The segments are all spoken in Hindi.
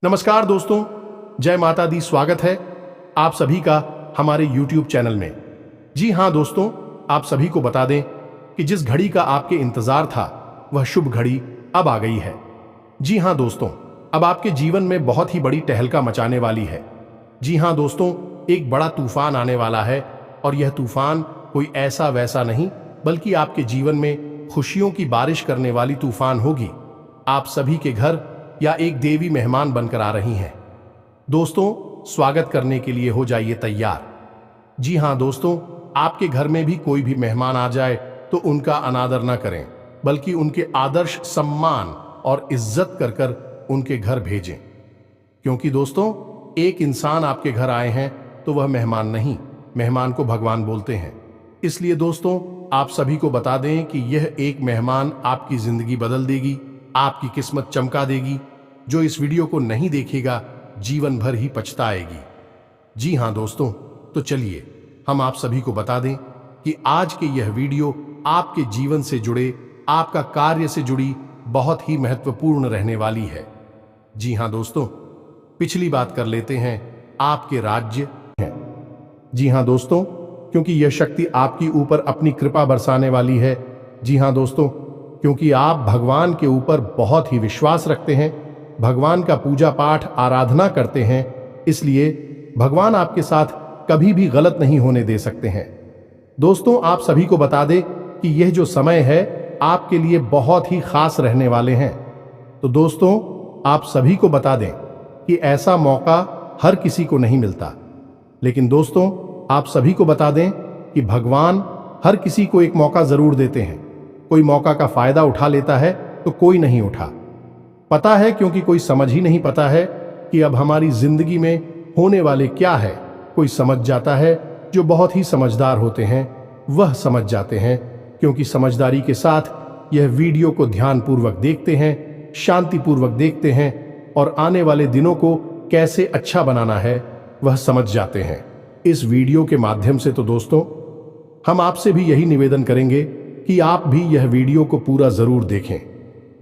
नमस्कार दोस्तों, जय माता दी। स्वागत है आप सभी का हमारे YouTube चैनल में। जी हाँ दोस्तों, आप सभी को बता दें कि जिस घड़ी का आपके इंतजार था वह शुभ घड़ी अब आ गई है। जी हाँ दोस्तों, अब आपके जीवन में बहुत ही बड़ी तहलका मचाने वाली है। जी हाँ दोस्तों, एक बड़ा तूफान आने वाला है और यह तूफान कोई ऐसा वैसा नहीं बल्कि आपके जीवन में खुशियों की बारिश करने वाली तूफान होगी। आप सभी के घर या एक देवी मेहमान बनकर आ रही हैं। दोस्तों, स्वागत करने के लिए हो जाइए तैयार। जी हाँ दोस्तों, आपके घर में भी कोई भी मेहमान आ जाए तो उनका अनादर न करें बल्कि उनके आदर्श सम्मान और इज्जत कर कर उनके घर भेजें। क्योंकि दोस्तों, एक इंसान आपके घर आए हैं तो वह मेहमान नहीं, मेहमान को भगवान बोलते हैं। इसलिए दोस्तों, आप सभी को बता दें कि यह एक मेहमान आपकी जिंदगी बदल देगी, आपकी किस्मत चमका देगी। जो इस वीडियो को नहीं देखेगा जीवन भर ही पछताएगी। जी हाँ दोस्तों, तो चलिए हम आप सभी को बता दें कि आज के यह वीडियो आपके जीवन से जुड़े, आपका कार्य से जुड़ी बहुत ही महत्वपूर्ण रहने वाली है। जी हाँ दोस्तों, पिछली बात कर लेते हैं आपके राज्य है। जी हाँ दोस्तों, क्योंकि यह शक्ति आपकी ऊपर अपनी कृपा बरसाने वाली है। जी हाँ दोस्तों, क्योंकि आप भगवान के ऊपर बहुत ही विश्वास रखते हैं, भगवान का पूजा पाठ आराधना करते हैं, इसलिए भगवान आपके साथ कभी भी गलत नहीं होने दे सकते हैं। दोस्तों, आप सभी को बता दें कि यह जो समय है आपके लिए बहुत ही खास रहने वाले हैं। तो दोस्तों, आप सभी को बता दें कि ऐसा मौका हर किसी को नहीं मिलता। लेकिन दोस्तों, आप सभी को बता दें कि भगवान हर किसी को एक मौका जरूर देते हैं। कोई मौका का फायदा उठा लेता है तो कोई नहीं उठा। पता है, क्योंकि कोई समझ ही नहीं पता है कि अब हमारी जिंदगी में होने वाले क्या है। कोई समझ जाता है, जो बहुत ही समझदार होते हैं वह समझ जाते हैं, क्योंकि समझदारी के साथ यह वीडियो को ध्यानपूर्वक देखते हैं, शांतिपूर्वक देखते हैं और आने वाले दिनों को कैसे अच्छा बनाना है वह समझ जाते हैं। इस वीडियो के माध्यम से तो दोस्तों, हम आपसे भी यही निवेदन करेंगे कि आप भी यह वीडियो को पूरा जरूर देखें।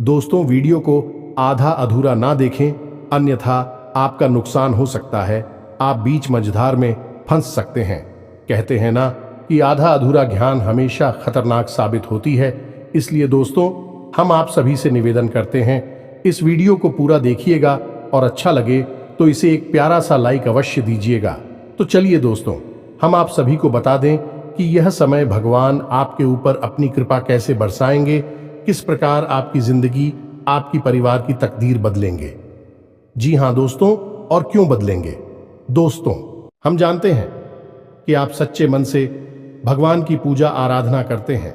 दोस्तों, वीडियो को आधा अधूरा ना देखें, अन्यथा आपका नुकसान हो सकता है। आप बीच मझधार में फंस सकते हैं। कहते हैं ना कि आधा अधूरा ज्ञान हमेशा खतरनाक साबित होती है। इसलिए दोस्तों, हम आप सभी से निवेदन करते हैं, इस वीडियो को पूरा देखिएगा और अच्छा लगे तो इसे एक प्यारा सा लाइक अवश्य दीजिएगा। तो चलिए दोस्तों, हम आप सभी को बता दें कि यह समय भगवान आपके ऊपर अपनी कृपा कैसे बरसाएंगे, किस प्रकार आपकी जिंदगी, आपकी परिवार की तकदीर बदलेंगे। जी हाँ दोस्तों, और क्यों बदलेंगे। दोस्तों, हम जानते हैं कि आप सच्चे मन से भगवान की पूजा आराधना करते हैं।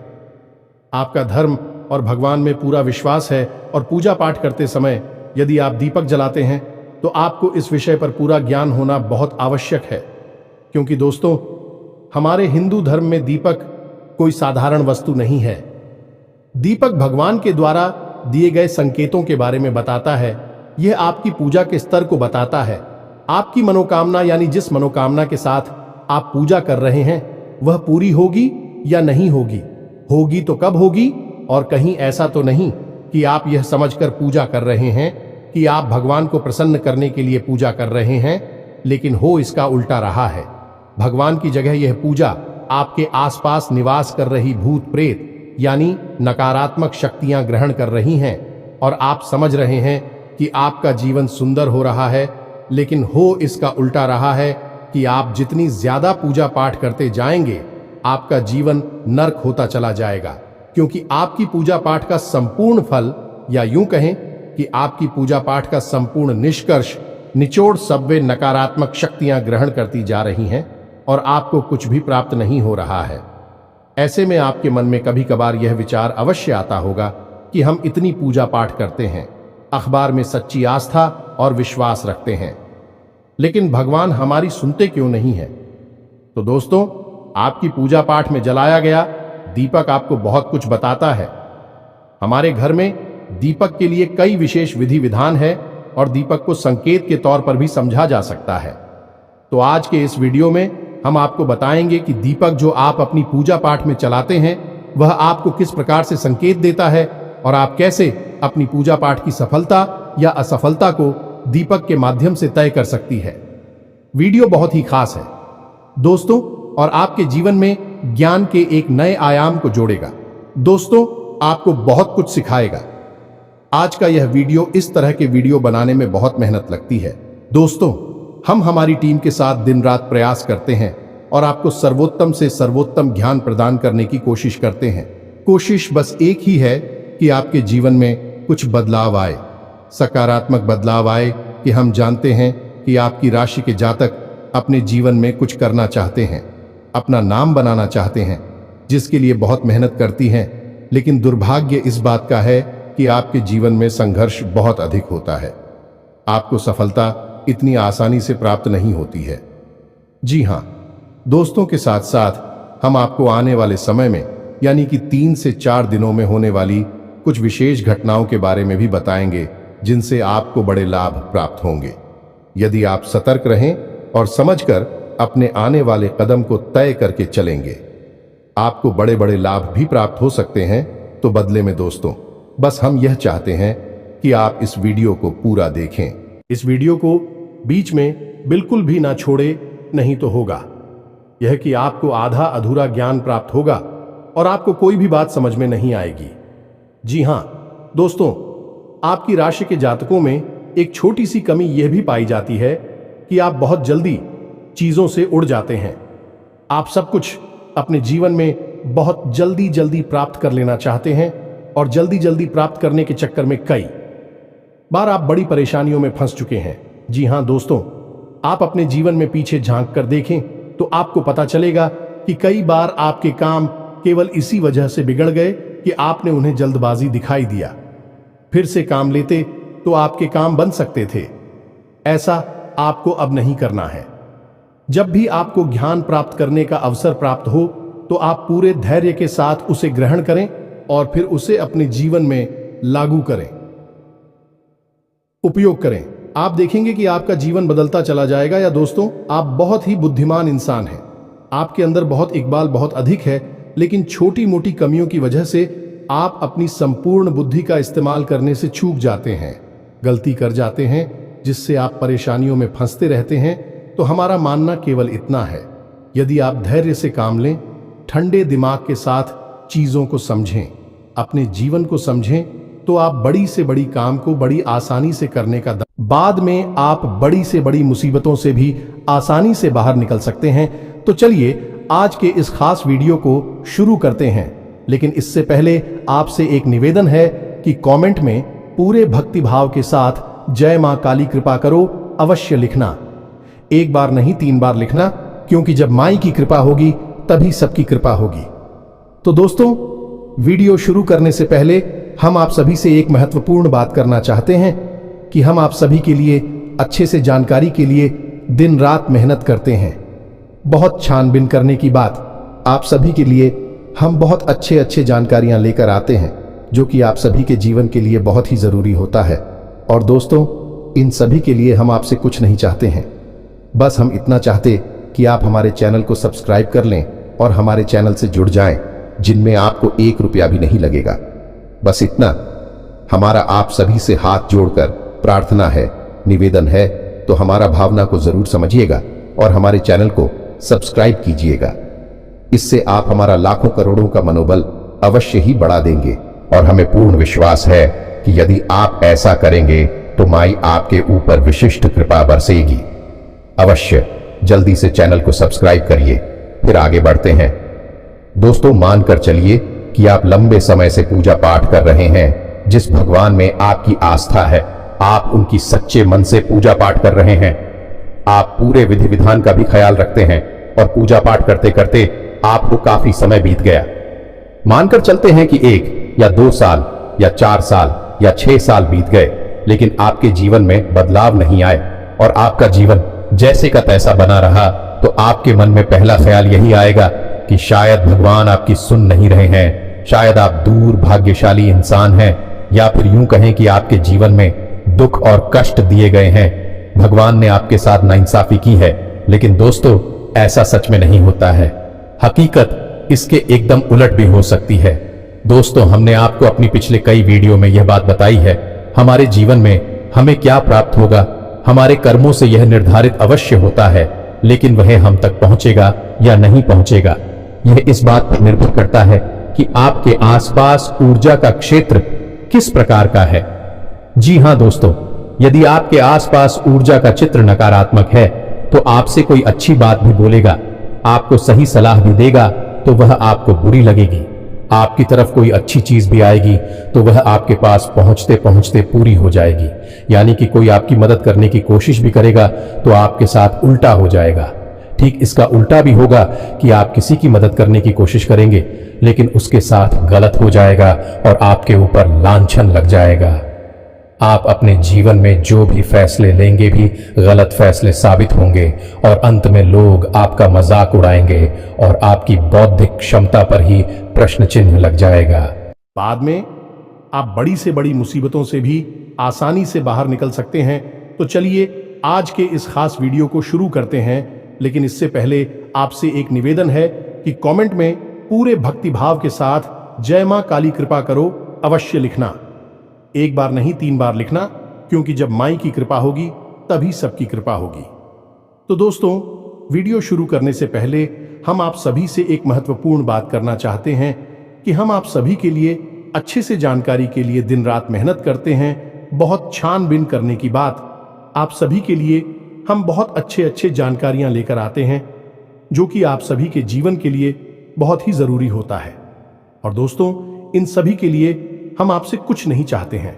आपका धर्म और भगवान में पूरा विश्वास है और पूजा पाठ करते समय यदि आप दीपक जलाते हैं तो आपको इस विषय पर पूरा ज्ञान होना बहुत आवश्यक है। क्योंकि दोस्तों, हमारे हिंदू धर्म में दीपक कोई साधारण वस्तु नहीं है। दीपक भगवान के द्वारा दिए गए संकेतों के बारे में बताता है। यह आपकी पूजा के स्तर को बताता है। आपकी मनोकामना, यानी जिस मनोकामना के साथ आप पूजा कर रहे हैं वह पूरी होगी या नहीं होगी। होगी तो कब होगी, और कहीं ऐसा तो नहीं कि आप यह समझकर पूजा कर रहे हैं कि आप भगवान को प्रसन्न करने के लिए पूजा कर रहे हैं, लेकिन हो इसका उल्टा रहा है। भगवान की जगह यह पूजा आपके आसपास निवास कर रही भूत प्रेत यानी नकारात्मक शक्तियां ग्रहण कर रही हैं, और आप समझ रहे हैं कि आपका जीवन सुंदर हो रहा है, लेकिन हो इसका उल्टा रहा है कि आप जितनी ज्यादा पूजा पाठ करते जाएंगे आपका जीवन नर्क होता चला जाएगा। क्योंकि आपकी पूजा पाठ का संपूर्ण फल, या यूं कहें कि आपकी पूजा पाठ का संपूर्ण निष्कर्ष, निचोड़ सब वे नकारात्मक शक्तियां ग्रहण करती जा रही हैं और आपको कुछ भी प्राप्त नहीं हो रहा है। ऐसे में आपके मन में कभी कभार यह विचार अवश्य आता होगा कि हम इतनी पूजा पाठ करते हैं, अखबार में सच्ची आस्था और विश्वास रखते हैं, लेकिन भगवान हमारी सुनते क्यों नहीं है। तो दोस्तों, आपकी पूजा पाठ में जलाया गया दीपक आपको बहुत कुछ बताता है। हमारे घर में दीपक के लिए कई विशेष विधि विधान है और दीपक को संकेत के तौर पर भी समझा जा सकता है। तो आज के इस वीडियो में हम आपको बताएंगे कि दीपक जो आप अपनी पूजा पाठ में चलाते हैं वह आपको किस प्रकार से संकेत देता है और आप कैसे अपनी पूजा पाठ की सफलता या असफलता को दीपक के माध्यम से तय कर सकती है। वीडियो बहुत ही खास है दोस्तों, और आपके जीवन में ज्ञान के एक नए आयाम को जोड़ेगा। दोस्तों, आपको बहुत कुछ सिखाएगा। आज का यह वीडियो, इस तरह के वीडियो बनाने में बहुत मेहनत लगती है दोस्तों। हम हमारी टीम के साथ दिन रात प्रयास करते हैं और आपको सर्वोत्तम से सर्वोत्तम ज्ञान प्रदान करने की कोशिश करते हैं। कोशिश बस एक ही है कि आपके जीवन में कुछ बदलाव आए, सकारात्मक बदलाव आए। कि हम जानते हैं कि आपकी राशि के जातक अपने जीवन में कुछ करना चाहते हैं, अपना नाम बनाना चाहते हैं, जिसके लिए बहुत मेहनत करती हैं। लेकिन दुर्भाग्य इस बात का है कि आपके जीवन में संघर्ष बहुत अधिक होता है। आपको सफलता इतनी आसानी से प्राप्त नहीं होती है। जी हाँ दोस्तों, के साथ साथ हम आपको आने वाले समय में, यानी कि 3 से 4 दिनों में होने वाली कुछ विशेष घटनाओं के बारे में भी बताएंगे, जिनसे आपको बड़े लाभ प्राप्त होंगे। यदि आप सतर्क रहें और समझकर अपने आने वाले कदम को तय करके चलेंगे, आपको बड़े बड़े लाभ भी प्राप्त हो सकते हैं। तो बदले में दोस्तों, बस हम यह चाहते हैं कि आप इस वीडियो को पूरा देखें। इस वीडियो को बीच में बिल्कुल भी ना छोड़े, नहीं तो होगा यह कि आपको आधा अधूरा ज्ञान प्राप्त होगा और आपको कोई भी बात समझ में नहीं आएगी। जी हां दोस्तों, आपकी राशि के जातकों में एक छोटी सी कमी यह भी पाई जाती है कि आप बहुत जल्दी चीजों से उड़ जाते हैं। आप सब कुछ अपने जीवन में बहुत जल्दी जल्दी प्राप्त कर लेना चाहते हैं और जल्दी जल्दी प्राप्त करने के चक्कर में कई बार आप बड़ी परेशानियों में फंस चुके हैं। जी हां दोस्तों, आप अपने जीवन में पीछे झांक कर देखें तो आपको पता चलेगा कि कई बार आपके काम केवल इसी वजह से बिगड़ गए कि आपने उन्हें जल्दबाजी दिखाई दिया। फिर से काम लेते तो आपके काम बन सकते थे। ऐसा आपको अब नहीं करना है। जब भी आपको ज्ञान प्राप्त करने का अवसर प्राप्त हो तो आप पूरे धैर्य के साथ उसे ग्रहण करें और फिर उसे अपने जीवन में लागू करें, उपयोग करें। आप देखेंगे कि आपका जीवन बदलता चला जाएगा। या दोस्तों, आप बहुत ही बुद्धिमान इंसान हैं। आपके अंदर बहुत इकबाल बहुत अधिक है, लेकिन छोटी मोटी कमियों की वजह से आप अपनी संपूर्ण बुद्धि का इस्तेमाल करने से चूक जाते हैं, गलती कर जाते हैं, जिससे आप परेशानियों में फंसते रहते हैं। तो हमारा मानना केवल इतना है, यदि आप धैर्य से काम लें, ठंडे दिमाग के साथ चीजों को समझें, अपने जीवन को समझें, तो आप बड़ी से बड़ी काम को बड़ी आसानी से करने का बाद में आप बड़ी से बड़ी मुसीबतों से भी आसानी से बाहर निकल सकते हैं। तो चलिए आज के इस खास वीडियो को शुरू करते हैं। लेकिन इससे पहले आपसे एक निवेदन है कि कमेंट में पूरे भक्ति भाव के साथ जय मां काली कृपा करो अवश्य लिखना। एक बार नहीं 3 बार लिखना, क्योंकि जब माई की कृपा होगी तभी सबकी कृपा होगी। तो दोस्तों, वीडियो शुरू करने से पहले हम आप सभी से एक महत्वपूर्ण बात करना चाहते हैं कि हम आप सभी के लिए अच्छे से जानकारी के लिए दिन रात मेहनत करते हैं। बहुत छानबीन करने की बात, आप सभी के लिए हम बहुत अच्छे जानकारियां लेकर आते हैं, जो कि आप सभी के जीवन के लिए बहुत ही जरूरी होता है। और दोस्तों, इन सभी के लिए हम आपसे कुछ नहीं चाहते हैं, बस हम इतना चाहते कि आप हमारे चैनल को सब्सक्राइब कर लें और हमारे चैनल से जुड़ जाएं, जिनमें आपको 1 रुपया भी नहीं लगेगा। बस इतना हमारा आप सभी से हाथ जोड़कर प्रार्थना है, निवेदन है। तो हमारा भावना को जरूर समझिएगा और हमारे चैनल को सब्सक्राइब कीजिएगा। इससे आप हमारा लाखों करोड़ों का मनोबल अवश्य ही बढ़ा देंगे। और हमें पूर्ण विश्वास है कि यदि आप ऐसा करेंगे तो माई आपके ऊपर विशिष्ट कृपा बरसेगी। अवश्य जल्दी से चैनल को सब्सक्राइब करिए, फिर आगे बढ़ते हैं। दोस्तों, मानकर चलिए कि आप लंबे समय से पूजा पाठ कर रहे हैं। जिस भगवान में आपकी आस्था है, आप उनकी सच्चे मन से पूजा पाठ कर रहे हैं। आप पूरे विधि विधान का भी ख्याल रखते हैं और पूजा पाठ करते करते आपको काफी समय बीत गया। मानकर चलते हैं कि 1 या 2 साल या 4 साल या 6 साल बीत गए, लेकिन आपके जीवन में बदलाव नहीं आए और आपका जीवन जैसे का तैसा बना रहा, तो आपके मन में पहला ख्याल यही आएगा कि शायद भगवान आपकी सुन नहीं रहे हैं, शायद आप दूर भाग्यशाली इंसान हैं, या फिर यूं कहें कि आपके जीवन में दुख और कष्ट दिए गए हैं, भगवान ने आपके साथ नाइंसाफी की है। लेकिन दोस्तों, ऐसा सच में नहीं होता है। हकीकत इसके एकदम उलट भी हो सकती है। दोस्तों, हमने आपको अपनी पिछले कई वीडियो में यह बात बताई है, हमारे जीवन में हमें क्या प्राप्त होगा हमारे कर्मों से यह निर्धारित अवश्य होता है, लेकिन वह हम तक पहुंचेगा या नहीं पहुंचेगा, यह इस बात पर निर्भर करता है कि आपके आसपास ऊर्जा का क्षेत्र किस प्रकार का है। जी हां दोस्तों, यदि आपके आसपास ऊर्जा का चित्र नकारात्मक है तो आपसे कोई अच्छी बात भी बोलेगा, आपको सही सलाह भी देगा तो वह आपको बुरी लगेगी। आपकी तरफ कोई अच्छी चीज भी आएगी तो वह आपके पास पहुंचते पहुंचते पूरी हो जाएगी। यानी कि कोई आपकी मदद करने की कोशिश भी करेगा तो आपके साथ उल्टा हो जाएगा। ठीक इसका उल्टा भी होगा कि आप किसी की मदद करने की कोशिश करेंगे लेकिन उसके साथ गलत हो जाएगा और आपके ऊपर लांछन लग जाएगा। आप अपने जीवन में जो भी फैसले लेंगे भी गलत फैसले साबित होंगे और अंत में लोग आपका मजाक उड़ाएंगे और आपकी बौद्धिक क्षमता पर ही प्रश्न चिन्ह लग जाएगा। बाद में आप बड़ी से बड़ी मुसीबतों से भी आसानी से बाहर निकल सकते हैं। तो चलिए आज के इस खास वीडियो को शुरू करते हैं, लेकिन इससे पहले आपसे एक निवेदन है कि कमेंट में पूरे भक्तिभाव के साथ जय मां काली कृपा करो अवश्य लिखना। एक बार नहीं 3 बार लिखना, क्योंकि जब माई की कृपा होगी तभी सबकी कृपा होगी। तो दोस्तों, वीडियो शुरू करने से पहले हम आप सभी से एक महत्वपूर्ण बात करना चाहते हैं कि हम आप सभी के लिए अच्छे से जानकारी के लिए दिन रात मेहनत करते हैं। बहुत छानबीन करने की बात, आप सभी के लिए हम बहुत अच्छे जानकारियां लेकर आते हैं जो कि आप सभी के जीवन के लिए बहुत ही जरूरी होता है। और दोस्तों, इन सभी के लिए हम आपसे कुछ नहीं चाहते हैं,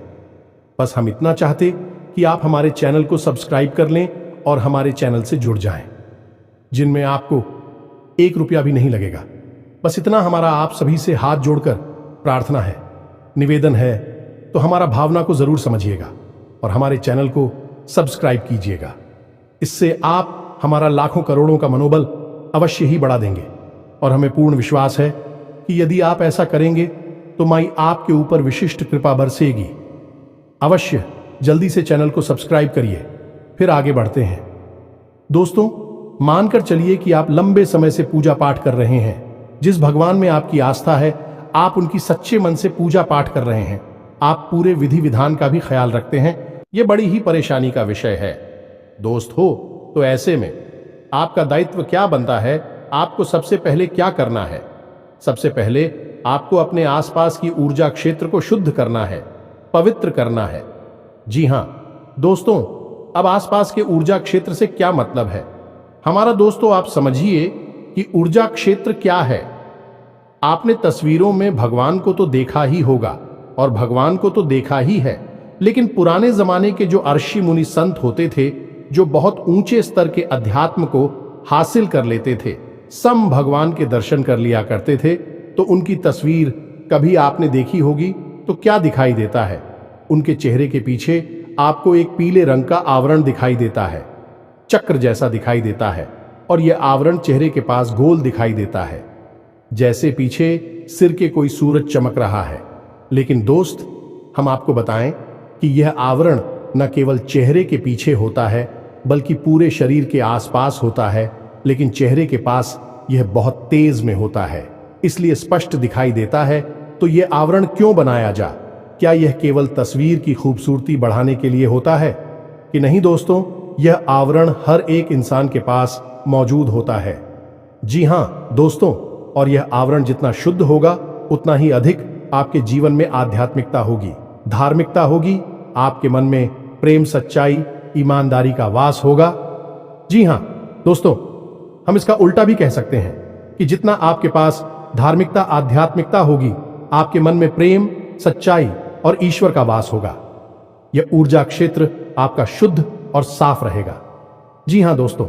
बस हम इतना चाहते कि आप हमारे चैनल को सब्सक्राइब कर लें और हमारे चैनल से जुड़ जाएं, जिनमें आपको 1 रुपया भी नहीं लगेगा। बस इतना हमारा आप सभी से हाथ जोड़कर प्रार्थना है, निवेदन है। तो हमारा भावना को जरूर समझिएगा और हमारे चैनल को सब्सक्राइब कीजिएगा। इससे आप हमारा लाखों करोड़ों का मनोबल अवश्य ही बढ़ा देंगे और हमें पूर्ण विश्वास है कि यदि आप ऐसा करेंगे तो माई आपके ऊपर विशिष्ट कृपा बरसेगी। अवश्य जल्दी से चैनल को सब्सक्राइब करिए, फिर आगे बढ़ते हैं। दोस्तों, मानकर चलिए कि आप लंबे समय से पूजा पाठ कर रहे हैं। जिस भगवान में आपकी आस्था है, आप उनकी सच्चे मन से पूजा पाठ कर रहे हैं, आप पूरे विधि विधान का भी ख्याल रखते हैं। यह बड़ी ही परेशानी का विषय है दोस्त हो। तो ऐसे में आपका दायित्व क्या बनता है? आपको सबसे पहले क्या करना है? सबसे पहले आपको अपने आसपास की ऊर्जा क्षेत्र को शुद्ध करना है, पवित्र करना है। जी हां दोस्तों, अब आसपास के ऊर्जा क्षेत्र से क्या मतलब है हमारा? दोस्तों, आप समझिए कि ऊर्जा क्षेत्र क्या है। आपने तस्वीरों में भगवान को तो देखा ही होगा और भगवान को तो देखा ही है, लेकिन पुराने जमाने के जो ऋषि मुनि संत होते थे, जो बहुत ऊंचे स्तर के अध्यात्म को हासिल कर लेते थे, सम भगवान के दर्शन कर लिया करते थे, तो उनकी तस्वीर कभी आपने देखी होगी तो क्या दिखाई देता है? उनके चेहरे के पीछे आपको एक पीले रंग का आवरण दिखाई देता है, चक्र जैसा दिखाई देता है, और यह आवरण चेहरे के पास गोल दिखाई देता है, जैसे पीछे सिर के कोई सूरज चमक रहा है। लेकिन दोस्त, हम आपको बताएं कि यह आवरण न केवल चेहरे के पीछे होता है बल्कि पूरे शरीर के आसपास होता है, लेकिन चेहरे के पास यह बहुत तेज में होता है, इसलिए स्पष्ट दिखाई देता है। तो यह आवरण क्यों बनाया जा? क्या यह केवल तस्वीर की खूबसूरती बढ़ाने के लिए होता है कि नहीं? दोस्तों, यह आवरण हर एक इंसान के पास मौजूद होता है। जी हां दोस्तों, और यह आवरण जितना शुद्ध होगा उतना ही अधिक आपके जीवन में आध्यात्मिकता होगी, धार्मिकता होगी, आपके मन में प्रेम, सच्चाई, ईमानदारी का वास होगा। जी हां दोस्तों, हम इसका उल्टा भी कह सकते हैं कि जितना आपके पास धार्मिकता, आध्यात्मिकता होगी, आपके मन में प्रेम, सच्चाई और ईश्वर का वास होगा। यह ऊर्जा क्षेत्र आपका शुद्ध और साफ रहेगा। जी हां दोस्तों,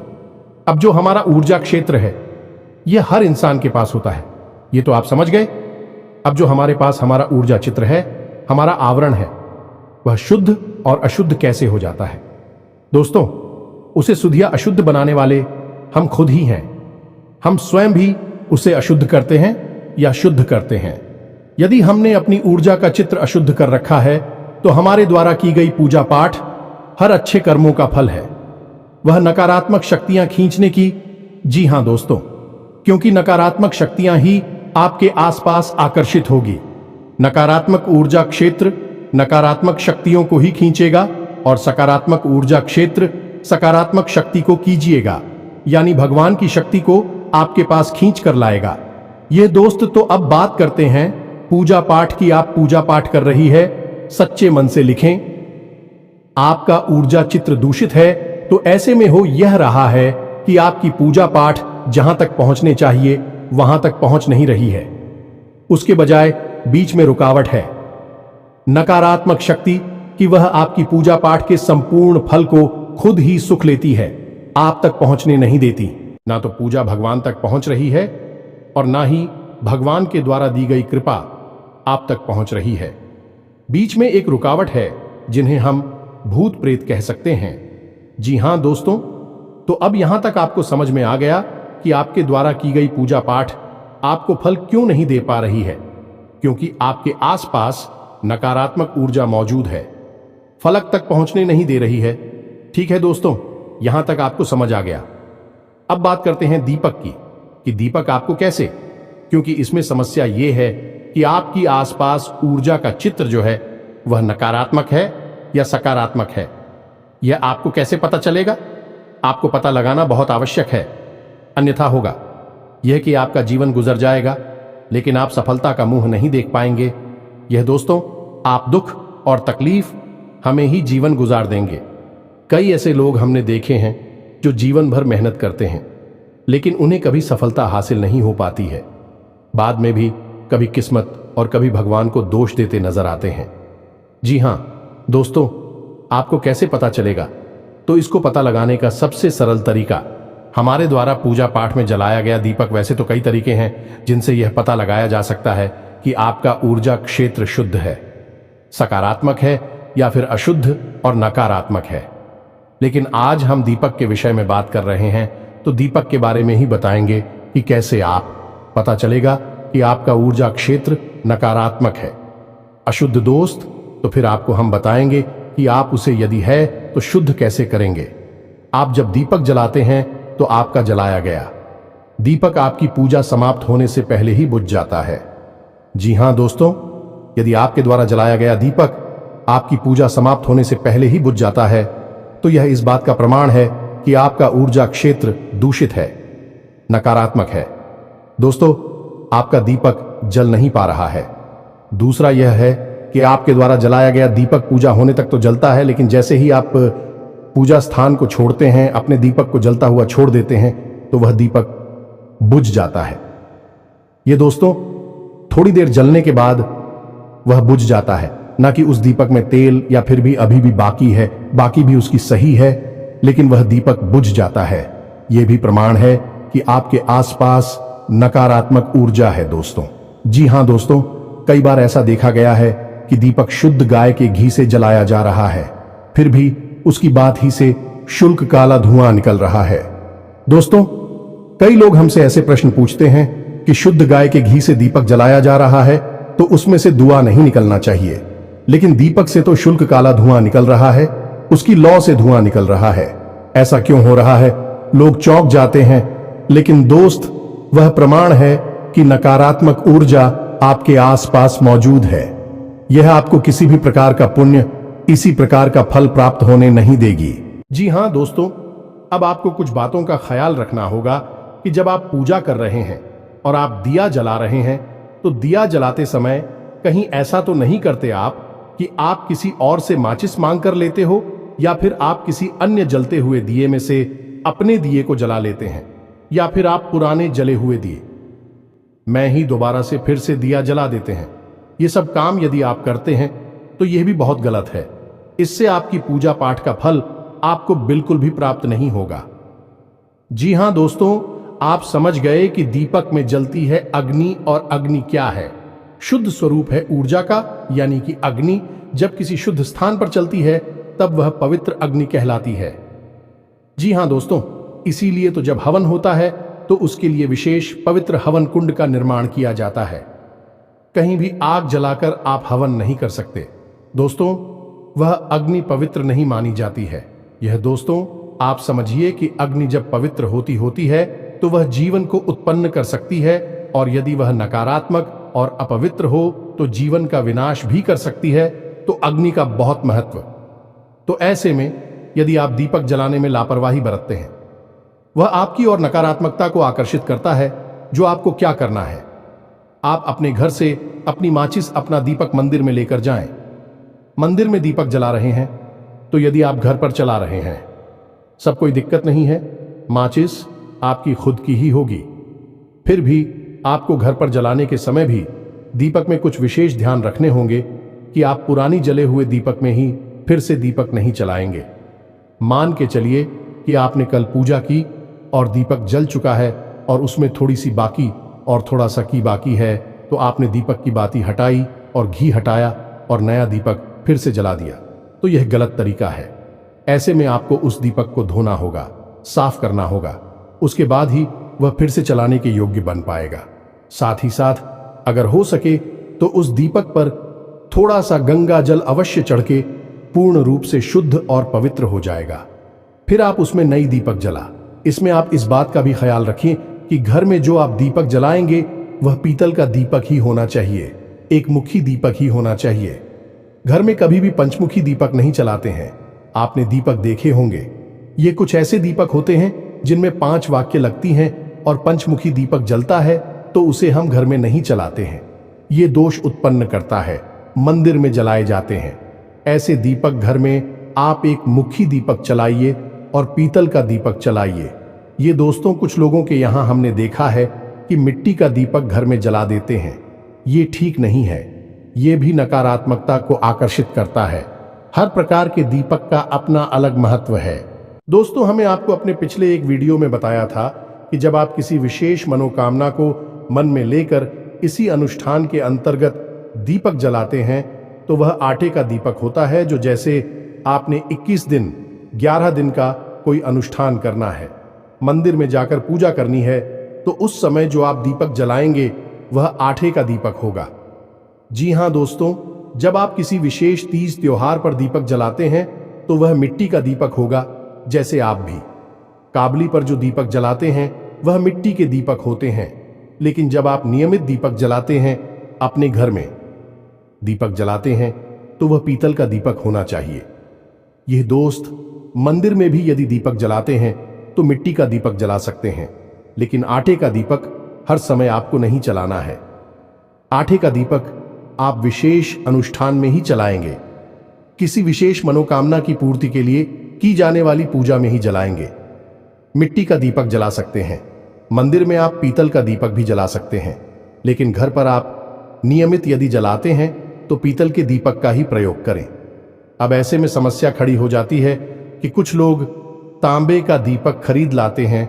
अब जो हमारा ऊर्जा क्षेत्र है यह हर इंसान के पास होता है, ये तो आप समझ गए। अब जो हमारे पास हमारा ऊर्जा चित्र है, हमारा आवरण है, वह शुद्ध और अशुद्ध कैसे हो जाता है? दोस्तों, उसे शुद्ध या अशुद्ध बनाने वाले हम खुद ही हैं। हम स्वयं भी उसे अशुद्ध करते हैं या शुद्ध करते हैं। यदि हमने अपनी ऊर्जा का चित्र अशुद्ध कर रखा है तो हमारे द्वारा की गई पूजा पाठ हर अच्छे कर्मों का फल है, वह नकारात्मक शक्तियां खींचने की। जी हां दोस्तों, क्योंकि नकारात्मक शक्तियां ही आपके आसपास आकर्षित होगी। नकारात्मक ऊर्जा क्षेत्र नकारात्मक शक्तियों को ही खींचेगा और सकारात्मक ऊर्जा क्षेत्र सकारात्मक शक्ति को कीजिएगा, यानी भगवान की शक्ति को आपके पास खींच कर लाएगा। यह दोस्त तो अब बात करते हैं पूजा पाठ की। आप पूजा पाठ कर रही है, सच्चे मन से लिखें। आपका ऊर्जा चित्र दूषित है तो ऐसे में हो यह रहा है कि आपकी पूजा पाठ जहां तक पहुंचने चाहिए वहां तक पहुंच नहीं रही है, उसके बजाय बीच में रुकावट है। नकारात्मक शक्ति कि वह आपकी पूजा पाठ के संपूर्ण फल को खुद ही सुख लेती है, आप तक पहुंचने नहीं देती। ना तो पूजा भगवान तक पहुंच रही है और ना ही भगवान के द्वारा दी गई कृपा आप तक पहुंच रही है। बीच में एक रुकावट है जिन्हें हम भूत प्रेत कह सकते हैं। जी हां दोस्तों, तो अब यहां तक आपको समझ में आ गया कि आपके द्वारा की गई पूजा पाठ आपको फल क्यों नहीं दे पा रही है, क्योंकि आपके आसपास नकारात्मक ऊर्जा मौजूद है, फलक तक पहुंचने नहीं दे रही है। ठीक है दोस्तों, यहां तक आपको समझ आ गया। अब बात करते हैं दीपक की कि दीपक आपको कैसे, क्योंकि इसमें समस्या यह है कि आपकी आसपास ऊर्जा का चित्र जो है वह नकारात्मक है या सकारात्मक है। यह आपको कैसे पता चलेगा? आपको पता लगाना बहुत आवश्यक है, अन्यथा होगा यह कि आपका जीवन गुजर जाएगा लेकिन आप सफलता का मुंह नहीं देख पाएंगे। यह दोस्तों, आप दुख और तकलीफ हमें ही जीवन गुजार देंगे। कई ऐसे लोग हमने देखे हैं जो जीवन भर मेहनत करते हैं लेकिन उन्हें कभी सफलता हासिल नहीं हो पाती है। बाद में भी कभी किस्मत और कभी भगवान को दोष देते नजर आते हैं। जी हां दोस्तों, आपको कैसे पता चलेगा? तो इसको पता लगाने का सबसे सरल तरीका हमारे द्वारा पूजा पाठ में जलाया गया दीपक। वैसे तो कई तरीके हैं जिनसे यह पता लगाया जा सकता है कि आपका ऊर्जा क्षेत्र शुद्ध है, सकारात्मक है या फिर अशुद्ध और नकारात्मक है। लेकिन आज हम दीपक के विषय में बात कर रहे हैं तो दीपक के बारे में ही बताएंगे कि कैसे आप पता चलेगा कि आपका ऊर्जा क्षेत्र नकारात्मक है, अशुद्ध दोस्त। तो फिर आपको हम बताएंगे कि आप उसे यदि है तो शुद्ध कैसे करेंगे। आप जब दीपक जलाते हैं तो आपका जलाया गया दीपक आपकी पूजा समाप्त होने से पहले ही बुझ जाता है। जी हां दोस्तों, यदि आपके द्वारा जलाया गया दीपक आपकी पूजा समाप्त होने से पहले ही बुझ जाता है तो यह इस बात का प्रमाण है कि आपका ऊर्जा क्षेत्र दूषित है, नकारात्मक है। दोस्तों, आपका दीपक जल नहीं पा रहा है। दूसरा यह है कि आपके द्वारा जलाया गया दीपक पूजा होने तक तो जलता है, लेकिन जैसे ही आप पूजा स्थान को छोड़ते हैं, अपने दीपक को जलता हुआ छोड़ देते हैं, तो वह दीपक बुझ जाता है। यह दोस्तों, थोड़ी देर जलने के बाद वह बुझ जाता है, ना कि उस दीपक में तेल या फिर भी अभी भी बाकी है, बाकी भी उसकी सही है, लेकिन वह दीपक बुझ जाता है। यह भी प्रमाण है कि आपके आसपास नकारात्मक ऊर्जा है दोस्तों। जी हां दोस्तों, कई बार ऐसा देखा गया है कि दीपक शुद्ध गाय के घी से जलाया जा रहा है, फिर भी उसकी बात ही से शुल्क काला धुआं निकल रहा है। दोस्तों, कई लोग हमसे ऐसे प्रश्न पूछते हैं कि शुद्ध गाय के घी से दीपक जलाया जा रहा है तो उसमें से धुआं नहीं निकलना चाहिए, लेकिन दीपक से तो शुल्क काला धुआं निकल रहा है, उसकी लौ से धुआं निकल रहा है। ऐसा क्यों हो रहा है? लोग चौंक जाते हैं, लेकिन दोस्त, वह प्रमाण है कि नकारात्मक ऊर्जा आपके आसपास मौजूद है। यह आपको किसी भी प्रकार का पुण्य, किसी प्रकार का फल प्राप्त होने नहीं देगी। जी हां दोस्तों, अब आपको कुछ बातों का ख्याल रखना होगा कि जब आप पूजा कर रहे हैं और आप दिया जला रहे हैं तो दिया जलाते समय कहीं ऐसा तो नहीं करते आप कि आप किसी और से माचिस मांग कर लेते हो या फिर आप किसी अन्य जलते हुए दिए में से अपने दिए को जला लेते हैं, या फिर आप पुराने जले हुए दिए मैं ही दोबारा से फिर से दिया जला देते हैं। ये सब काम यदि आप करते हैं तो यह भी बहुत गलत है। इससे आपकी पूजा पाठ का फल आपको बिल्कुल भी प्राप्त नहीं होगा। जी हां दोस्तों, आप समझ गए कि दीपक में जलती है अग्नि, और अग्नि क्या है? शुद्ध स्वरूप है ऊर्जा का, यानी कि अग्नि जब किसी शुद्ध स्थान पर चलती है तब वह पवित्र अग्नि कहलाती है। जी हां दोस्तों, इसीलिए तो जब हवन होता है तो उसके लिए विशेष पवित्र हवन कुंड का निर्माण किया जाता है। कहीं भी आग जलाकर आप हवन नहीं कर सकते दोस्तों, वह अग्नि पवित्र नहीं मानी जाती है। यह दोस्तों, आप समझिए कि अग्नि जब पवित्र होती है तो वह जीवन को उत्पन्न कर सकती है, और यदि वह नकारात्मक और अपवित्र हो तो जीवन का विनाश भी कर सकती है। तो अग्नि का बहुत महत्व। तो ऐसे में यदि आप दीपक जलाने में लापरवाही बरतते हैं, वह आपकी और नकारात्मकता को आकर्षित करता है। जो आपको क्या करना है, आप अपने घर से अपनी माचिस, अपना दीपक मंदिर में लेकर जाएं। मंदिर में दीपक जला रहे हैं तो यदि आप घर पर चला रहे हैं, सब कोई दिक्कत नहीं है, माचिस आपकी खुद की ही होगी। फिर भी आपको घर पर जलाने के समय भी दीपक में कुछ विशेष ध्यान रखने होंगे कि आप पुरानी जले हुए दीपक में ही फिर से दीपक नहीं चलाएंगे। मान के चलिए कि आपने कल पूजा की और दीपक जल चुका है और उसमें थोड़ी सी बाकी और थोड़ा सा की बाकी है, तो आपने दीपक की बाती हटाई और घी हटाया और नया दीपक फिर से जला दिया, तो यह गलत तरीका है। ऐसे में आपको उस दीपक को धोना होगा, साफ करना होगा, उसके बाद ही वह फिर से चलाने के योग्य बन पाएगा। साथ ही साथ अगर हो सके तो उस दीपक पर थोड़ा सा गंगा जल अवश्य चढ़ के पूर्ण रूप से शुद्ध और पवित्र हो जाएगा। फिर आप उसमें नई दीपक जला। इसमें आप इस बात का भी ख्याल रखें कि घर में जो आप दीपक जलाएंगे वह पीतल का दीपक ही होना चाहिए, एक मुखी दीपक ही होना चाहिए। घर में कभी भी पंचमुखी दीपक नहीं चलाते हैं। आपने दीपक देखे होंगे, ये कुछ ऐसे दीपक होते हैं जिनमें 5 वाक्य लगती हैं और पंचमुखी दीपक जलता है, तो उसे हम घर में नहीं चलाते हैं। ये दोष उत्पन्न करता है, मंदिर में जलाए जाते हैं। ऐसे दीपक घर में आप एक मुखी दीपक चलाइए और पीतल का दीपक चलाइए। ये दोस्तों कुछ लोगों के यहाँ हमने देखा है कि मिट्टी का दीपक घर में जला देते हैं। ये ठीक नहीं है, ये भी नकारात्मकता को आकर्षित करता है। हर प्रकार के दीपक का अपना अलग महत्व है। दोस्तों, हमें आपको अपने पिछले एक वीडियो में बताया था कि जब आप किसी विशेष मनोकामना को मन में लेकर इसी अनुष्ठान के अंतर्गत दीपक जलाते हैं तो वह आटे का दीपक होता है। जो जैसे आपने 21 दिन 11 दिन का कोई अनुष्ठान करना है, मंदिर में जाकर पूजा करनी है, तो उस समय जो आप दीपक जलाएंगे वह आटे का दीपक होगा। जी हाँ दोस्तों, जब आप किसी विशेष तीज त्योहार पर दीपक जलाते हैं तो वह मिट्टी का दीपक होगा। जैसे आप भी काबली पर जो दीपक जलाते हैं वह मिट्टी के दीपक होते हैं। लेकिन जब आप नियमित दीपक जलाते हैं, अपने घर में दीपक जलाते हैं, तो वह पीतल का दीपक होना चाहिए। यह दोस्त, मंदिर में भी यदि दीपक जलाते हैं तो मिट्टी का दीपक जला सकते हैं, लेकिन आटे का दीपक हर समय आपको नहीं चलाना है। आटे का दीपक आप विशेष अनुष्ठान में ही चलाएंगे, किसी विशेष मनोकामना की पूर्ति के लिए की जाने वाली पूजा में ही जलाएंगे। मिट्टी का दीपक जला सकते हैं, मंदिर में आप पीतल का दीपक भी जला सकते हैं, लेकिन घर पर आप नियमित यदि जलाते हैं तो पीतल के दीपक का ही प्रयोग करें। अब ऐसे में समस्या खड़ी हो जाती है कि कुछ लोग तांबे का दीपक खरीद लाते हैं,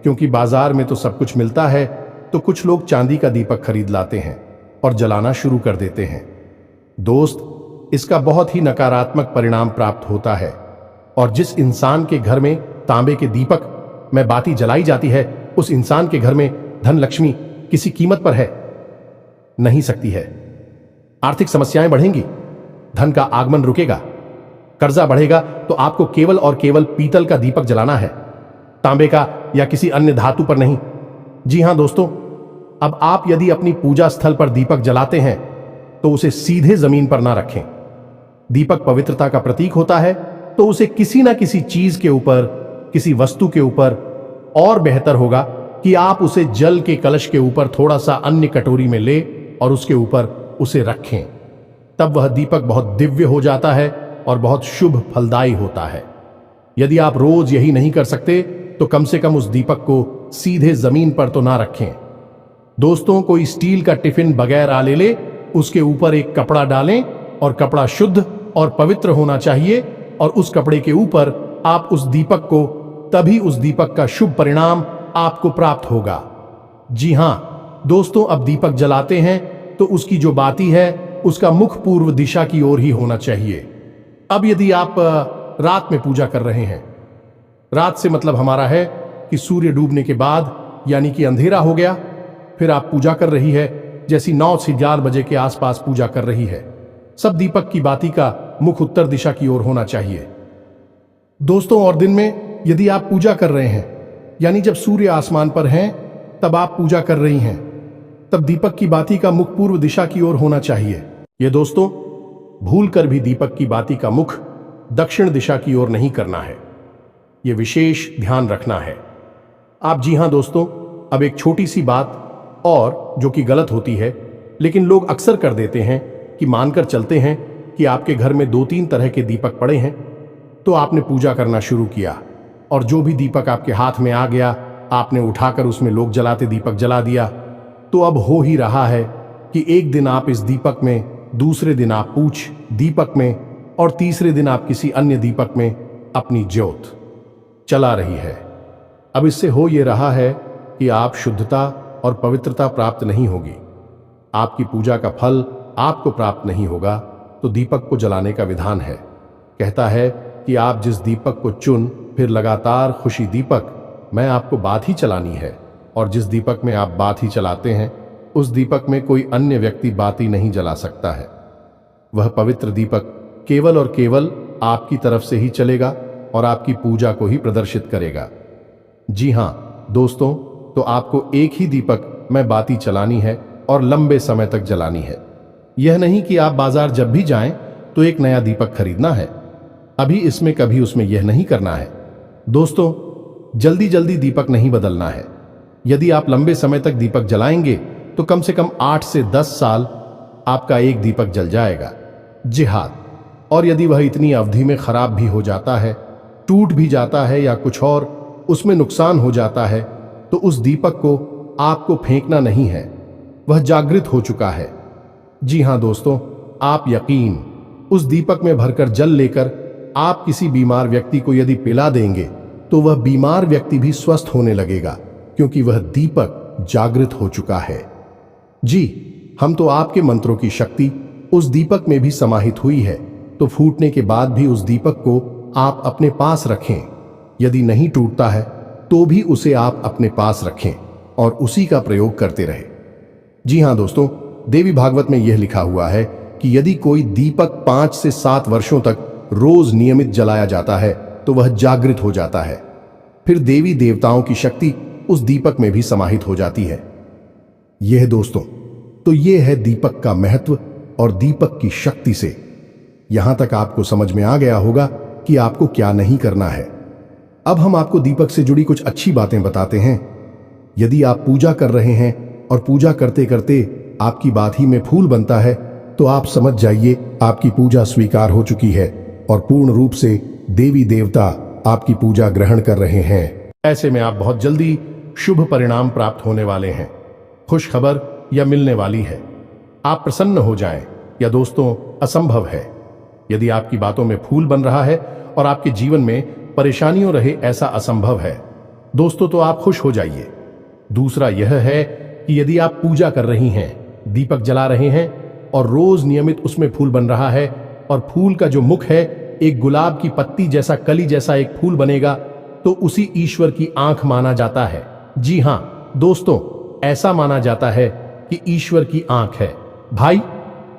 क्योंकि बाजार में तो सब कुछ मिलता है, तो कुछ लोग चांदी का दीपक खरीद लाते हैं और जलाना शुरू कर देते हैं। दोस्त, इसका बहुत ही नकारात्मक परिणाम प्राप्त होता है। और जिस इंसान के घर में तांबे के दीपक में बाती जलाई जाती है, उस इंसान के घर में धन लक्ष्मी किसी कीमत पर है नहीं सकती है। आर्थिक समस्याएं बढ़ेंगी, धन का आगमन रुकेगा, कर्जा बढ़ेगा, तो आपको केवल और केवल पीतल का दीपक जलाना है, तांबे का या किसी अन्य धातु पर नहीं। जी हां दोस्तों, अब आप यदि अपनी पूजा स्थल पर दीपक जलाते हैं तो उसे सीधे जमीन पर ना रखें। दीपक पवित्रता का प्रतीक होता है, तो उसे किसी ना किसी चीज के ऊपर, किसी वस्तु के ऊपर, और बेहतर होगा कि आप उसे जल के कलश के ऊपर थोड़ा सा अन्य कटोरी में ले और उसके ऊपर उसे रखें। तब वह दीपक बहुत दिव्य हो जाता है और बहुत शुभ फलदायी होता है। यदि आप रोज यही नहीं कर सकते तो कम से कम उस दीपक को सीधे जमीन पर तो ना रखें। दोस्तों, कोई स्टील का टिफिन बगैर आले ले, उसके ऊपर एक कपड़ा डालें और कपड़ा शुद्ध और पवित्र होना चाहिए, और उस कपड़े के ऊपर आप उस दीपक को, तभी उस दीपक का शुभ परिणाम आपको प्राप्त होगा। जी हां दोस्तों, अब दीपक जलाते हैं तो उसकी जो बाती है उसका मुख पूर्व दिशा की ओर ही होना चाहिए। अब यदि आप रात में पूजा कर रहे हैं, रात से मतलब हमारा है कि सूर्य डूबने के बाद, यानी कि अंधेरा हो गया, फिर आप पूजा कर रही है, जैसी 9 से 11 बजे के आसपास पूजा कर रही है, सब दीपक की बाती का मुख उत्तर दिशा की ओर होना चाहिए। दोस्तों, और दिन में यदि आप पूजा कर रहे हैं, यानी जब सूर्य आसमान पर हैं, तब आप पूजा कर रही हैं, तब दीपक की बाती का मुख पूर्व दिशा की ओर होना चाहिए। ये दोस्तों, भूल कर भी दीपक की बाती का मुख दक्षिण दिशा की ओर नहीं करना है। यह विशेष ध्यान रखना है। आप जी हां दोस्तों, अब एक छोटी सी बात और जो कि गलत होती है, लेकिन लोग अक्सर कर देते हैं कि मानकर चलते हैं कि आपके घर में 2-3 तरह के दीपक पड़े हैं, तो आपने पूजा करना शुरू किया और जो भी दीपक आपके हाथ में आ गया आपने उठाकर उसमें लोग जलाते दीपक जला दिया। तो अब हो ही रहा है कि एक दिन आप इस दीपक में, दूसरे दिन आप पूछ दीपक में और तीसरे दिन आप किसी अन्य दीपक में अपनी ज्योत चला रही है। अब इससे हो ये रहा है कि आप शुद्धता और पवित्रता प्राप्त नहीं होगी, आपकी पूजा का फल आपको प्राप्त नहीं होगा। तो दीपक को जलाने का विधान है, कहता है कि आप जिस दीपक को चुन फिर लगातार खुशी दीपक मैं आपको बात ही चलानी है, और जिस दीपक में आप बात ही चलाते हैं उस दीपक में कोई अन्य व्यक्ति बाती नहीं जला सकता है। वह पवित्र दीपक केवल और केवल आपकी तरफ से ही चलेगा और आपकी पूजा को ही प्रदर्शित करेगा। जी हां दोस्तों, तो आपको एक ही दीपक में बाती चलानी है और लंबे समय तक जलानी है। यह नहीं कि आप बाजार जब भी जाएं तो एक नया दीपक खरीदना है, अभी इसमें कभी उसमें यह नहीं करना है। दोस्तों, जल्दी जल्दी दीपक नहीं बदलना है। यदि आप लंबे समय तक दीपक जलाएंगे तो कम से कम 8 से 10 साल आपका एक दीपक जल जाएगा। जी हां, और यदि वह इतनी अवधि में खराब भी हो जाता है, टूट भी जाता है या कुछ और उसमें नुकसान हो जाता है, तो उस दीपक को आपको फेंकना नहीं है, वह जागृत हो चुका है। जी हां दोस्तों, आप यकीन उस दीपक में भरकर जल लेकर आप किसी बीमार व्यक्ति को यदि पिला देंगे तो वह बीमार व्यक्ति भी स्वस्थ होने लगेगा, क्योंकि वह दीपक जागृत हो चुका है। जी, हम तो आपके मंत्रों की शक्ति उस दीपक में भी समाहित हुई है, तो फूटने के बाद भी उस दीपक को आप अपने पास रखें। यदि नहीं टूटता है तो भी उसे आप अपने पास रखें और उसी का प्रयोग करते रहे। जी हां दोस्तों, देवी भागवत में यह लिखा हुआ है कि यदि कोई दीपक 5 से 7 वर्षों तक रोज नियमित जलाया जाता है तो वह जागृत हो जाता है, फिर देवी देवताओं की शक्ति उस दीपक में भी समाहित हो जाती है। यह दोस्तों, तो यह है दीपक का महत्व और दीपक की शक्ति से। यहां तक आपको समझ में आ गया होगा कि आपको क्या नहीं करना है। अब हम आपको दीपक से जुड़ी कुछ अच्छी बातें बताते हैं। यदि आप पूजा कर रहे हैं और पूजा करते करते आपकी बात ही में फूल बनता है तो आप समझ जाइए आपकी पूजा स्वीकार हो चुकी है और पूर्ण रूप से देवी देवता आपकी पूजा ग्रहण कर रहे हैं। ऐसे में आप बहुत जल्दी शुभ परिणाम प्राप्त होने वाले हैं। खुश खबर या मिलने वाली है। आप प्रसन्न हो जाएं या दोस्तों असंभव है। यदि आपकी बातों में फूल बन रहा है और आपके जीवन में परेशानियों रहे ऐसा असंभव है दोस्तों, तो आप खुश हो जाइए। दूसरा यह है कि यदि आप पूजा कर रही हैं, दीपक जला रहे हैं और रोज नियमित उसमें फूल बन रहा है और फूल का जो मुख है एक गुलाब की पत्ती जैसा, कली जैसा एक फूल बनेगा, तो उसी ईश्वर की आंख माना जाता है। जी हां दोस्तों, ऐसा माना जाता है कि ईश्वर की आंख है। भाई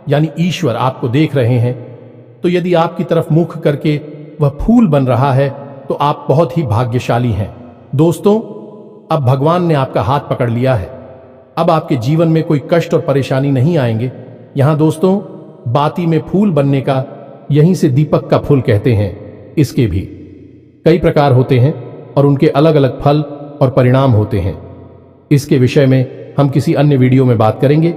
यानी ईश्वर आपको देख रहे हैं, तो यदि आपकी तरफ मुख करके वह फूल बन रहा है तो आप बहुत ही भाग्यशाली हैं। दोस्तों, अब भगवान ने आपका हाथ पकड़ लिया है। अब आपके जीवन में कोई कष्ट और परेशानी नहीं आएंगे। यहां दोस्तों, बाती में फूल बनने का, यहीं से दीपक का फूल कहते हैं। इसके भी कई प्रकार होते हैं और उनके अलग अलग फल और परिणाम होते हैं। इसके विषय में हम किसी अन्य वीडियो में बात करेंगे,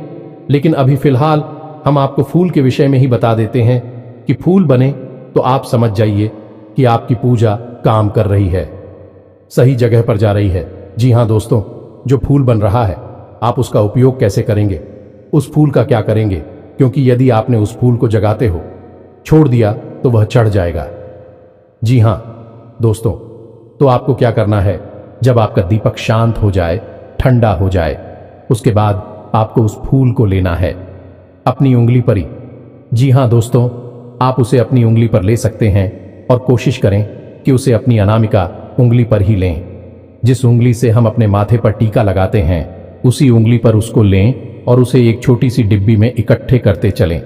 लेकिन अभी फिलहाल हम आपको फूल के विषय में ही बता देते हैं कि फूल बने तो आप समझ जाइए कि आपकी पूजा काम कर रही है, सही जगह पर जा रही है। जी हां दोस्तों, जो फूल बन रहा है आप उसका उपयोग कैसे करेंगे, उस फूल का क्या करेंगे, क्योंकि यदि आपने उस फूल को जगाते हो छोड़ दिया तो वह चढ़ जाएगा। जी हां दोस्तों, तो आपको क्या करना है, जब आपका दीपक शांत हो जाए, ठंडा हो जाए, उसके बाद आपको उस फूल को लेना है अपनी उंगली पर ही। जी हां दोस्तों, आप उसे अपनी उंगली पर ले सकते हैं और कोशिश करें कि उसे अपनी अनामिका उंगली पर ही लें। जिस उंगली से हम अपने माथे पर टीका लगाते हैं उसी उंगली पर उसको लें और उसे एक छोटी सी डिब्बी में इकट्ठे करते चलें।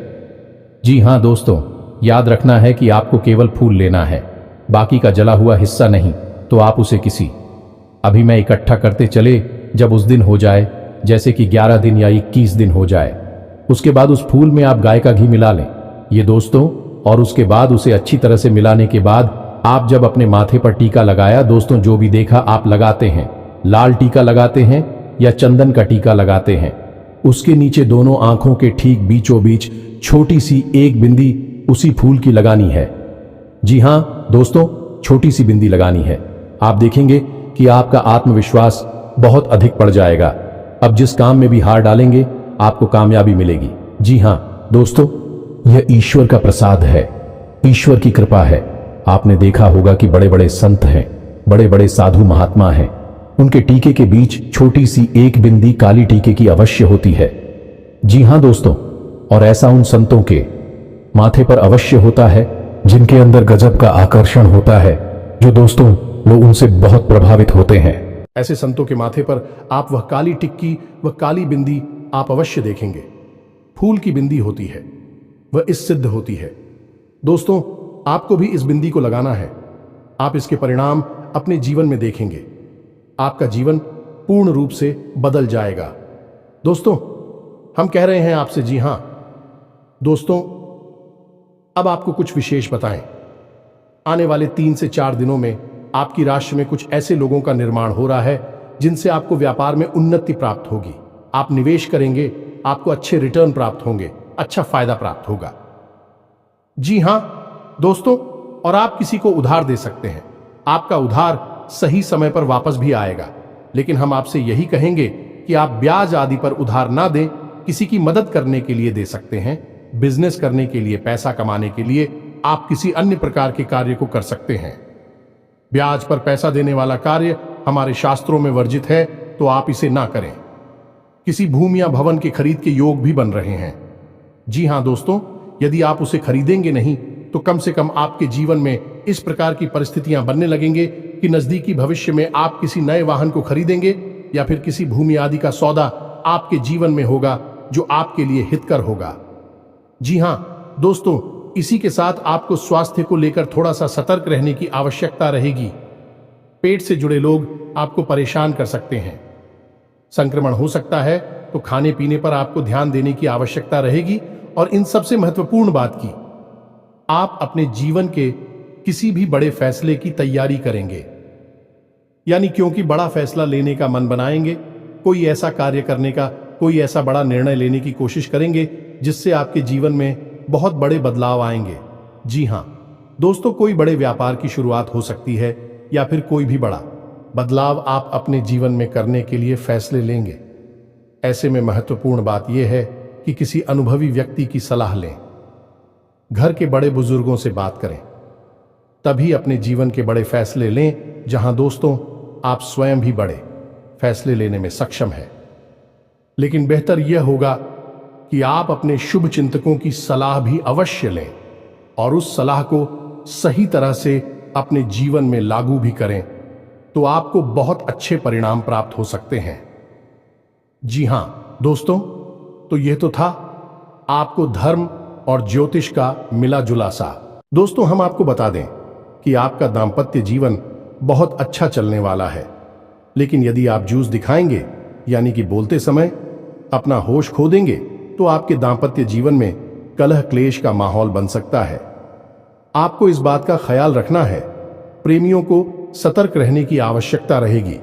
जी हां दोस्तों, याद रखना है कि आपको केवल फूल लेना है, बाकी का जला हुआ हिस्सा नहीं। तो आप उसे किसी अभी मैं इकट्ठा करते चले, जब उस दिन हो जाए, जैसे कि 11 दिन या 21 दिन हो जाए, उसके बाद उस फूल में आप गाय का घी मिला लें। ये दोस्तों और उसके बाद उसे अच्छी तरह से मिलाने के बाद आप जब अपने माथे पर टीका लगाया, दोस्तों जो भी देखा आप लगाते हैं, लाल टीका लगाते हैं या चंदन का टीका लगाते हैं, उसके नीचे दोनों आंखों के ठीक बीचों बीच छोटी सी एक बिंदी उसी फूल की लगानी है। जी हां दोस्तों, छोटी सी बिंदी लगानी है। आप देखेंगे कि आपका आत्मविश्वास बहुत अधिक बढ़ जाएगा। अब जिस काम में भी हार डालेंगे आपको कामयाबी मिलेगी। जी हां दोस्तों, यह ईश्वर का प्रसाद है, ईश्वर की कृपा है। आपने देखा होगा कि बड़े बड़े संत हैं, बड़े बड़े साधु महात्मा हैं, उनके टीके के बीच छोटी सी एक बिंदी काली टीके की अवश्य होती है। जी हां दोस्तों, और ऐसा उन संतों के माथे पर अवश्य होता है जिनके अंदर गजब का आकर्षण होता है, जो दोस्तों लोग उनसे बहुत प्रभावित होते हैं। ऐसे संतों के माथे पर आप वह काली टिक्की, वह काली बिंदी आप अवश्य देखेंगे। फूल की बिंदी होती है, वह इस सिद्ध होती है। दोस्तों आपको भी इस बिंदी को लगाना है। आप इसके परिणाम अपने जीवन में देखेंगे। आपका जीवन पूर्ण रूप से बदल जाएगा। दोस्तों हम कह रहे हैं आपसे, जी हां दोस्तों, अब आपको कुछ विशेष बताएं। आने वाले 3 से 4 दिनों में आपकी राशि में कुछ ऐसे लोगों का निर्माण हो रहा है जिनसे आपको व्यापार में उन्नति प्राप्त होगी। आप निवेश करेंगे, आपको अच्छे रिटर्न प्राप्त होंगे, अच्छा फायदा प्राप्त होगा। जी हां दोस्तों, और आप किसी को उधार दे सकते हैं। आपका उधार सही समय पर वापस भी आएगा, लेकिन हम आपसे यही कहेंगे कि आप ब्याज आदि पर उधार ना दें। किसी की मदद करने के लिए दे सकते हैं, बिजनेस करने के लिए, पैसा कमाने के लिए, आप किसी अन्य प्रकार के कार्य को कर सकते हैं। ब्याज पर पैसा देने वाला कार्य हमारे शास्त्रों में वर्जित है, तो आप इसे ना करें। किसी भूमि या भवन के खरीद के योग भी बन रहे हैं। जी हां दोस्तों, यदि आप उसे खरीदेंगे नहीं तो कम से कम आपके जीवन में इस प्रकार की परिस्थितियां बनने लगेंगे कि नजदीकी भविष्य में आप किसी नए वाहन को खरीदेंगे या फिर किसी भूमि आदि का सौदा आपके जीवन में होगा जो आपके लिए हितकर होगा। जी हां दोस्तों, इसी के साथ आपको स्वास्थ्य को लेकर थोड़ा सा सतर्क रहने की आवश्यकता रहेगी। पेट से जुड़े लोग आपको परेशान कर सकते हैं, संक्रमण हो सकता है, तो खाने पीने पर आपको ध्यान देने की आवश्यकता रहेगी। और इन सबसे महत्वपूर्ण बात की, आप अपने जीवन के किसी भी बड़े फैसले की तैयारी करेंगे, यानी क्योंकि बड़ा फैसला लेने का मन बनाएंगे, कोई ऐसा कार्य करने का, कोई ऐसा बड़ा निर्णय लेने की कोशिश करेंगे जिससे आपके जीवन में बहुत बड़े बदलाव आएंगे। जी हां दोस्तों, कोई बड़े व्यापार की शुरुआत हो सकती है या फिर कोई भी बड़ा बदलाव आप अपने जीवन में करने के लिए फैसले लेंगे। ऐसे में महत्वपूर्ण बात यह है कि किसी अनुभवी व्यक्ति की सलाह लें, घर के बड़े बुजुर्गों से बात करें, तभी अपने जीवन के बड़े फैसले लें, जहां दोस्तों आप स्वयं भी बड़े फैसले लेने में सक्षम हैं। लेकिन बेहतर यह होगा कि आप अपने शुभ चिंतकों की सलाह भी अवश्य लें और उस सलाह को सही तरह से अपने जीवन में लागू भी करें, तो आपको बहुत अच्छे परिणाम प्राप्त हो सकते हैं। जी हां दोस्तों, तो यह तो था आपको धर्म और ज्योतिष का मिला जुला सा। दोस्तों हम आपको बता दें कि आपका दांपत्य जीवन बहुत अच्छा चलने वाला है, लेकिन यदि आप जूझ दिखाएंगे, यानी कि बोलते समय अपना होश खो देंगे, तो आपके दांपत्य जीवन में कलह क्लेश का माहौल बन सकता है। आपको इस बात का ख्याल रखना है, प्रेमियों को सतर्क रहने की आवश्यकता रहेगी।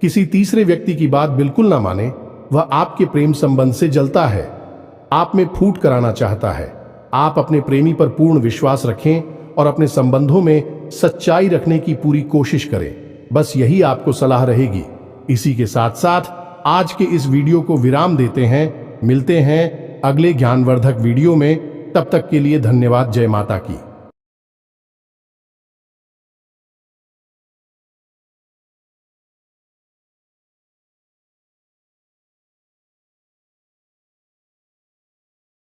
किसी तीसरे व्यक्ति की बात बिल्कुल ना माने, वह आपके प्रेम संबंध से जलता है, आप में फूट कराना चाहता है। आप अपने प्रेमी पर पूर्ण विश्वास रखें और अपने संबंधों में सच्चाई रखने की पूरी कोशिश करें। बस यही आपको सलाह रहेगी। इसी के साथ साथ आज के इस वीडियो को विराम देते हैं। मिलते हैं अगले ज्ञानवर्धक वीडियो में। तब तक के लिए धन्यवाद। जय माता की।